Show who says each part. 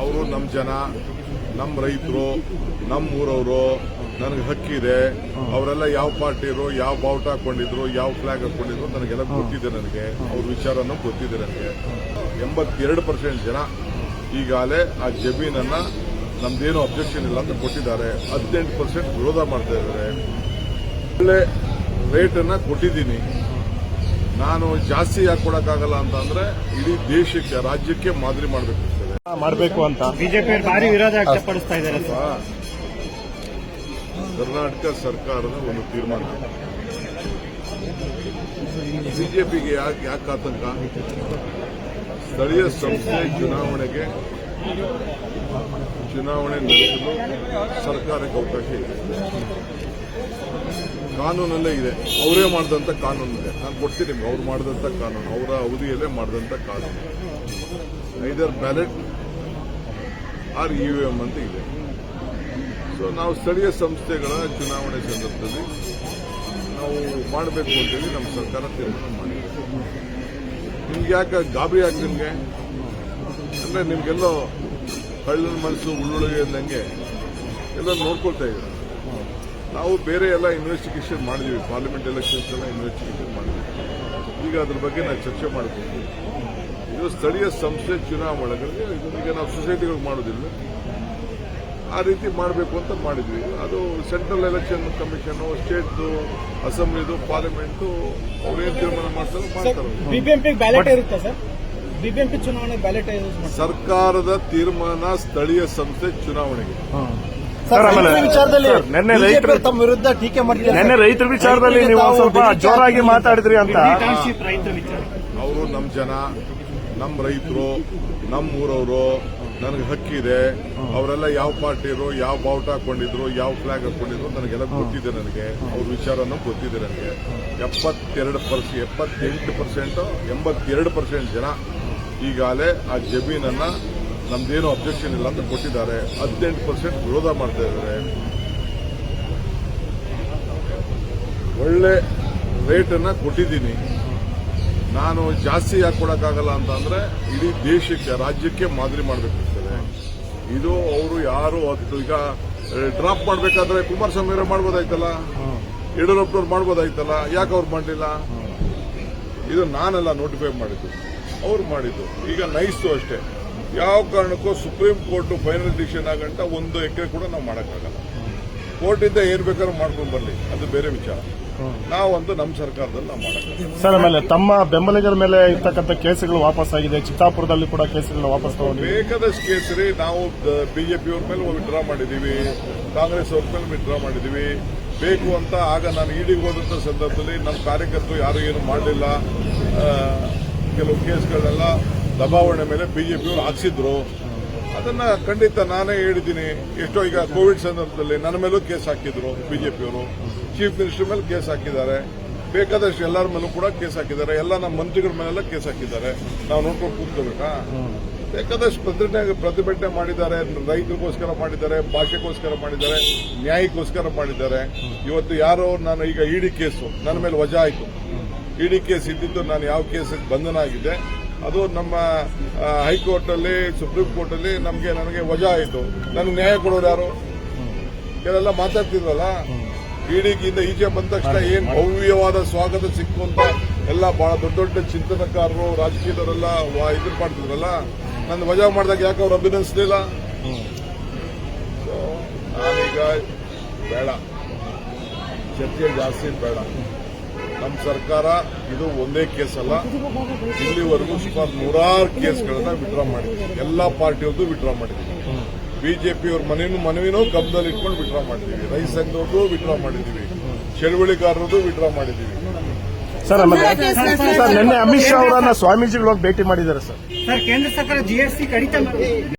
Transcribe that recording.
Speaker 1: ಅವರು ನಮ್ಮ ಜನ, ನಮ್ಮ ರೈತರು, ನಮ್ಮ ಊರವರು, ನನಗೆ ಹಕ್ಕಿದೆ. ಅವರೆಲ್ಲ ಯಾವ ಪಾರ್ಟಿರು, ಯಾವ ಬಾವುಟ ಹಾಕೊಂಡಿದ್ರು, ಯಾವ ಫ್ಲಾಗ್ ಹಾಕೊಂಡಿದ್ರು ನನಗೆಲ್ಲ ಗೊತ್ತಿದೆ. ನನಗೆ ಅವ್ರ ವಿಚಾರನೂ ಗೊತ್ತಿದೆ. ನನಗೆ 82% ಜನ ಈಗಾಗಲೇ ಆ ಜಮೀನನ್ನ ನಮ್ದೇನು ಅಬ್ಜೆಕ್ಷನ್ ಇಲ್ಲ ಅಂತ ಕೊಟ್ಟಿದ್ದಾರೆ. 18% ವಿರೋಧ ಮಾಡ್ತಾ ಇದ್ದಾರೆ. ಒಳ್ಳೆ ರೇಟನ್ನ ಕೊಟ್ಟಿದ್ದೀನಿ. ನಾನು ಜಾಸ್ತಿ ಯಾಕೆ ಕೊಡಕ್ಕಾಗಲ್ಲ ಅಂತಂದ್ರೆ ಇಡೀ ದೇಶಕ್ಕೆ, ರಾಜ್ಯಕ್ಕೆ ಮಾದರಿ ಮಾಡಬೇಕು ಅಂತ
Speaker 2: ಬಿಜೆಪಿ ಭಾರಿ ವಿರೋಧ ವ್ಯಕ್ತಪಡಿಸ್ತಾ ಇದ್ದಾರೆ.
Speaker 1: ಕರ್ನಾಟಕ ಸರ್ಕಾರದ ಒಂದು ತೀರ್ಮಾನ. ಬಿಜೆಪಿಗೆ ಯಾಕೆ ಆತಂಕ? ಸ್ಥಳೀಯ ಸಂಸ್ಥೆ ಚುನಾವಣೆ ನಡೆಸಲು ಸರ್ಕಾರಕ್ಕೆ ಅವಕಾಶ ಇದೆ. ಕಾನೂನಲ್ಲೇ ಇದೆ. ಅವರೇ ಮಾಡಿದಂಥ ಕಾನೂನಿದೆ. ನಾನು ಕೊಡ್ತೀನಿ ನಿಮ್ಗೆ. ಅವ್ರು ಮಾಡಿದಂಥ ಕಾನೂನು, ಅವರ ಅವಧಿಯಲ್ಲೇ ಮಾಡಿದಂಥ ಕಾನೂನು. ಐದರ್ ಬ್ಯಾಲೆಟ್ ಆರ್ EVM ಅಂತ ಇದೆ. ಸೊ ನಾವು ಸ್ಥಳೀಯ ಸಂಸ್ಥೆಗಳ ಚುನಾವಣೆ ಸಂದರ್ಭದಲ್ಲಿ ನಾವು ಮಾಡಬೇಕು ಅಂತೇಳಿ ನಮ್ಮ ಸರ್ಕಾರ ತೀರ್ಮಾನ ಮಾಡಿದೆ. ನಿಮ್ಗೆ ಯಾಕೆ ಗಾಬರಿ ಆಗಿ ನಿಮ್ಗೆ ಅಂದ್ರೆ ನಿಮ್ಗೆಲ್ಲೋ ಕಳ್ಳನ ಮನಸ್ಸು ಉಳ್ಳುಳಿಗೆ ಅಂದಂಗೆ ಎಲ್ಲ ನೋಡ್ಕೊಳ್ತಾ ಇದ್ದೀರ. ನಾವು ಬೇರೆ ಎಲ್ಲ ಇನ್ವೆಸ್ಟಿಗೇಷನ್ ಮಾಡಿದೀವಿ. ಪಾರ್ಲಿಮೆಂಟ್ ಎಲೆಕ್ಷನ್ಸ್ ಎಲ್ಲ ಇನ್ವೆಸ್ಟಿಗೇಷನ್ ಮಾಡಿದ್ವಿ. ಈಗ ಅದ್ರ ಬಗ್ಗೆ ನಾವು ಚರ್ಚೆ ಮಾಡ್ತೀವಿ. ಇದು ಸ್ಥಳೀಯ ಸಂಸ್ಥೆ ಚುನಾವಣೆಗಳಿಗೆ ಈಗ ನಾವು ಸೊಸೈಟಿಗಳು ಮಾಡೋದಿಲ್ಲ, ಆ ರೀತಿ ಮಾಡಬೇಕು ಅಂತ ಮಾಡಿದ್ವಿ. ಅದು ಸೆಂಟ್ರಲ್ ಎಲೆಕ್ಷನ್ ಕಮಿಷನ್, ಸ್ಟೇಟ್ ಅಸೆಂಬ್ಲಿದು, ಪಾರ್ಲಿಮೆಂಟ್ ಅವ್ರೇನು ತೀರ್ಮಾನ ಮಾಡ್ತಾರೆ.
Speaker 2: ಬಿಬಿಎಂಪಿ ಬ್ಯಾಲೆಟ್ ಇರುತ್ತೆ ಸರ್. ಬಿಬಿಎಂಪಿ ಚುನಾವಣೆ ಬ್ಯಾಲೆಟ್
Speaker 1: ಸರ್ಕಾರದ ತೀರ್ಮಾನ ಸ್ಥಳೀಯ ಸಂಸ್ಥೆ ಚುನಾವಣೆಗೆ.
Speaker 3: ನಿನ್ನೆ ರೈತರ ವಿಚಾರದಲ್ಲಿ ನೀವು ಸ್ವಲ್ಪ ಜೋರಾಗಿ ಮಾತಾಡಿದ್ರಿ ಅಂತ.
Speaker 1: ಅವರು ನಮ್ಮ ಜನ, ನಮ್ಮ ರೈತರು, ನಮ್ಮ ಊರವರು, ನನಗೆ ಹಕ್ಕಿದೆ. ಅವರೆಲ್ಲ ಯಾವ ಪಾರ್ಟಿರು, ಯಾವ ಬಾವುಟ ಹಾಕೊಂಡಿದ್ರು, ಯಾವ ಫ್ಲಾಗ್ ಹಾಕೊಂಡಿದ್ರು ನನಗೆಲ್ಲ ಗೊತ್ತಿದೆ. ನನಗೆ ಅವ್ರ ವಿಚಾರನೂ ಗೊತ್ತಿದೆ. ನನಗೆ 82% ಜನ ಈಗಾಗಲೇ ಆ ಜಮೀನನ್ನ ನಮ್ದೇನು ಅಬ್ಜೆಕ್ಷನ್ ಇಲ್ಲ ಅಂತ ಕೊಟ್ಟಿದ್ದಾರೆ. 18% ವಿರೋಧ ಮಾಡ್ತಾ ಇದ್ದಾರೆ. ಒಳ್ಳೆ ರೇಟನ್ನ ಕೊಟ್ಟಿದ್ದೀನಿ. ನಾನು ಜಾಸ್ತಿ ಯಾಕೆ ಕೊಡಕ್ಕಾಗಲ್ಲ ಅಂತಂದ್ರೆ ಇಡೀ ದೇಶಕ್ಕೆ, ರಾಜ್ಯಕ್ಕೆ ಮಾದರಿ ಮಾಡಬೇಕಾಗ್ತದೆ. ಇದು ಅವರು ಯಾರು ಈಗ ಡ್ರಾಪ್ ಮಾಡಬೇಕಾದ್ರೆ ಕುಮಾರಸ್ವಾಮಿ ಅವರೇ ಮಾಡ್ಬೋದಾಯ್ತಲ್ಲ, ಯಡಿಯೂರಪ್ಪನವ್ರು ಮಾಡ್ಬೋದಾಯ್ತಲ್ಲ, ಯಾಕೆ ಅವ್ರು ಮಾಡಲಿಲ್ಲ? ಇದು ನಾನೆಲ್ಲ ನೋಟಿಫೈ ಮಾಡಿದ್ದು, ಅವ್ರು ಮಾಡಿದ್ದು. ಈಗ ನೈಸ್ತು ಅಷ್ಟೇ. ಯಾವ ಕಾರಣಕ್ಕೂ ಸುಪ್ರೀಂ ಕೋರ್ಟ್ ಫೈನಲ್ ಡಿಸಿಷನ್ ಆಗಂಟ 1 ಎಕರೆ ಕೂಡ ನಾವು ಮಾಡೋಕ್ಕಾಗಲ್ಲ. ಕೋರ್ಟಿಂದ ಏನ್ ಬೇಕಾದ್ರೂ ಮಾಡ್ಕೊಂಡು ಬರಲಿ, ಅದು ಬೇರೆ ವಿಚಾರ. ನಾವಂತೂ ನಮ್ಮ ಸರ್ಕಾರದಲ್ಲಿ ನಾವು ಮಾಡೋಕ್ಕಾಗಲ್ಲ.
Speaker 3: ಸರ್, ಆಮೇಲೆ ತಮ್ಮ ಬೆಂಬಲಿಗರ ಮೇಲೆ ಇರ್ತಕ್ಕಂಥ ಕೇಸುಗಳು ವಾಪಸ್ ಆಗಿದೆ. ಚಿತ್ತಾಪುರದಲ್ಲಿ ಕೂಡ ಕೇಸುಗಳನ್ನ ವಾಪಸ್ ತಗೊಂಡಿದ್ದೀವಿ.
Speaker 1: ಬೇಕಾದಷ್ಟು ಕೇಸರಿ ನಾವು ಬಿಜೆಪಿಯವ್ರ ಮೇಲೆ ವಿಡ್ರಾ ಮಾಡಿದ್ದೀವಿ, ಕಾಂಗ್ರೆಸ್ ಅವ್ರ ಮೇಲೆ ವಿಡ್ರಾ ಮಾಡಿದ್ದೀವಿ. ಬೇಕು ಅಂತ ಆಗ ನಾನು ಇಡಿಗೆ ಹೋದಂಥ ಸಂದರ್ಭದಲ್ಲಿ ನಮ್ಮ ಕಾರ್ಯಕರ್ತರು ಯಾರು ಏನು ಮಾಡಲಿಲ್ಲ. ಕೆಲವು ಕೇಸ್ಗಳನ್ನೆಲ್ಲ ದಬಾವಣೆ ಮೇಲೆ ಬಿಜೆಪಿಯವರು ಹಾಕ್ಸಿದ್ರು. ಅದನ್ನ ಖಂಡಿತ ನಾನೇ ಹೇಳಿದ್ದೀನಿ. ಎಷ್ಟೋ ಈಗ ಕೋವಿಡ್ ಸಂದರ್ಭದಲ್ಲಿ ನನ್ನ ಮೇಲೂ ಕೇಸ್ ಹಾಕಿದ್ರು ಬಿಜೆಪಿಯವರು. ಚೀಫ್ ಮಿನಿಸ್ಟರ್ ಮೇಲೆ ಕೇಸ್ ಹಾಕಿದ್ದಾರೆ. ಬೇಕಾದಷ್ಟು ಎಲ್ಲರ ಮೇಲೂ ಕೂಡ ಕೇಸ್ ಹಾಕಿದ್ದಾರೆ. ಎಲ್ಲ ನಮ್ಮ ಮಂತ್ರಿಗಳ ಮೇಲೆಲ್ಲ ಕೇಸ್ ಹಾಕಿದ್ದಾರೆ. ನಾವು ನೋಡ್ಕೊಂಡು ಕೂತ್ಕೋಬೇಕಾ? ಬೇಕಾದಷ್ಟು ಪ್ರತಿಭಟನೆ ಮಾಡಿದ್ದಾರೆ. ರೈತರಿಗೋಸ್ಕರ ಮಾಡಿದ್ದಾರೆ, ಭಾಷೆಗೋಸ್ಕರ ಮಾಡಿದ್ದಾರೆ, ನ್ಯಾಯಕ್ಕೋಸ್ಕರ ಮಾಡಿದ್ದಾರೆ. ಇವತ್ತು ಯಾರೋ ನಾನು ಈಗ ಇಡಿ ಕೇಸು ನನ್ನ ಮೇಲೆ ವಜಾ ಆಯಿತು. ಇಡಿ ಕೇಸ್ ಇದ್ದಿದ್ದು ನಾನು ಯಾವ ಕೇಸಿಗೆ ಬಂಧನ ಆಗಿದೆ, ಅದು ನಮ್ಮ ಹೈಕೋರ್ಟ್ ಅಲ್ಲಿ, ಸುಪ್ರೀಂ ಕೋರ್ಟ್ ಅಲ್ಲಿ ನನಗೆ ವಜಾ ಆಯಿತು. ನನಗೆ ನ್ಯಾಯ ಕೊಡೋರು ಯಾರು? ಕೆಲವೆಲ್ಲ ಮಾತಾಡ್ತಿದ್ರಲ್ಲ, ಇಡಿಗಿಂದ ಈಚೆ ಬಂದ ತಕ್ಷಣ ಏನ್ ಭವ್ಯವಾದ ಸ್ವಾಗತ ಸಿಕ್ಕು ಅಂತ ಎಲ್ಲ ಬಹಳ ದೊಡ್ಡ ದೊಡ್ಡ ಚಿಂತನಕಾರರು, ರಾಜಕೀಯದವರೆಲ್ಲ ಇದು ಮಾಡ್ತಿದ್ರಲ್ಲ, ನನ್ನ ವಜಾ ಮಾಡಿದಾಗ ಯಾಕೆ ಅವ್ರು ಅಭಿನಂದಿಸಲಿಲ್ಲ? ನಾನೀಗ ಬೇಡ, ಚರ್ಚೆ ಜಾಸ್ತಿ ಬೇಡ. ನಮ್ಮ ಸರ್ಕಾರ ಇದು ಒಂದೇ ಕೇಸ್ ಅಲ್ಲ, ಇಲ್ಲಿವರೆಗೂ ಸುಮಾರು 100 ಕೇಸ್ಗಳನ್ನ ವಿಡ್ರಾ ಮಾಡಿದ್ವಿ. ಎಲ್ಲಾ ಪಾರ್ಟಿಯವ್ರದ್ದು ವಿಡ್ರಾ ಮಾಡಿದ್ವಿ. ಬಿಜೆಪಿಯವ್ರ ಮನವಿನೂ ಗಮನದಲ್ಲಿ ಇಟ್ಕೊಂಡು ವಿಡ್ರಾ ಮಾಡಿದೀವಿ. ರೈತ ಸಂಘದವ್ರದ್ದು ವಿಡ್ರಾ ಮಾಡಿದೀವಿ. ಚಳವಳಿಗಾರರದ್ದು ವಿಡ್ರಾ ಮಾಡಿದೀವಿ.
Speaker 3: ಸರ್, ನಿನ್ನೆ ಅಮಿತ್ ಶಾ ಅವರನ್ನ ಸ್ವಾಮೀಜಿಗಳು ಭೇಟಿ ಮಾಡಿದ್ದಾರೆ. ಸರ್,
Speaker 2: ಕೇಂದ್ರ ಸರ್ಕಾರ GST ಕಡಿತ